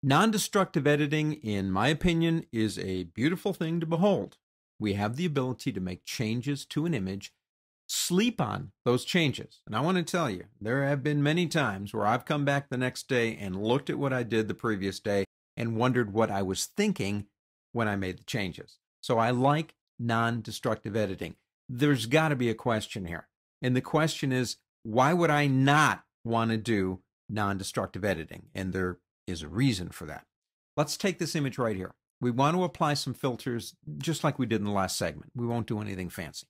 Non-destructive editing, in my opinion, is a beautiful thing to behold. We have the ability to make changes to an image, sleep on those changes. And I want to tell you, there have been many times where I've come back the next day and looked at what I did the previous day and wondered what I was thinking when I made the changes. So I like non-destructive editing. There's got to be a question here. And the question is, why would I not want to do non-destructive editing? And there is a reason for that. Let's take this image right here. We want to apply some filters just like we did in the last segment. We won't do anything fancy.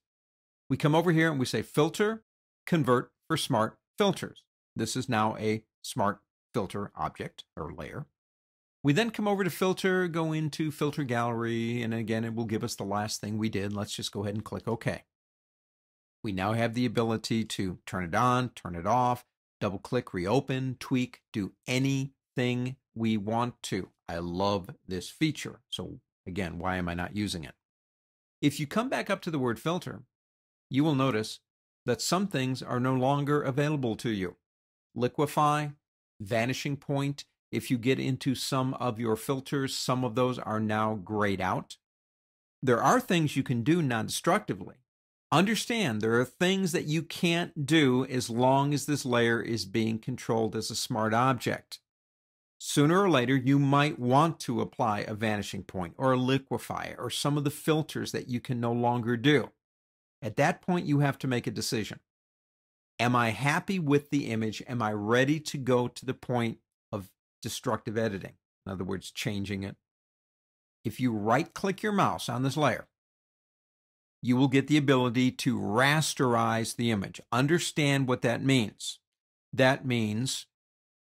We come over here and we say filter, convert for smart filters. This is now a smart filter object or layer. We then come over to filter, go into filter gallery, and again, it will give us the last thing we did. Let's just go ahead and click OK. We now have the ability to turn it on, turn it off, double click, reopen, tweak, do anything we want to. I love this feature. So again, why am I not using it? If you come back up to the word filter, you will notice that some things are no longer available to you. Liquify, vanishing point. If you get into some of your filters, some of those are now grayed out. There are things you can do non-destructively. Understand there are things that you can't do as long as this layer is being controlled as a smart object. Sooner or later, you might want to apply a vanishing point or a liquify or some of the filters that you can no longer do. At that point, you have to make a decision. Am I happy with the image? Am I ready to go to the point of destructive editing? In other words, changing it. If you right-click your mouse on this layer, you will get the ability to rasterize the image. Understand what that means. That means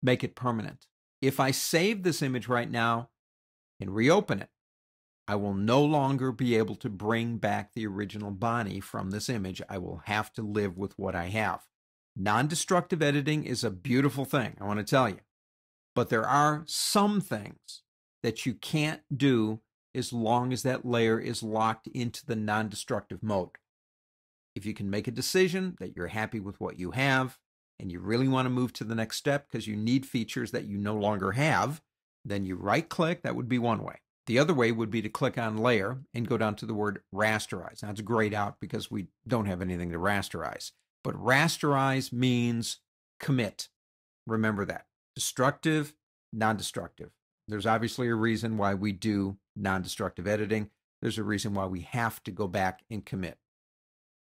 make it permanent. If I save this image right now and reopen it, I will no longer be able to bring back the original Bonnie from this image. I will have to live with what I have. Non-destructive editing is a beautiful thing, I want to tell you. But there are some things that you can't do as long as that layer is locked into the non-destructive mode. If you can make a decision that you're happy with what you have, and you really want to move to the next step because you need features that you no longer have, then you right-click. That would be one way. The other way would be to click on Layer and go down to the word Rasterize. Now, it's grayed out because we don't have anything to rasterize. But rasterize means commit. Remember that. Destructive, non-destructive. There's obviously a reason why we do non-destructive editing. There's a reason why we have to go back and commit.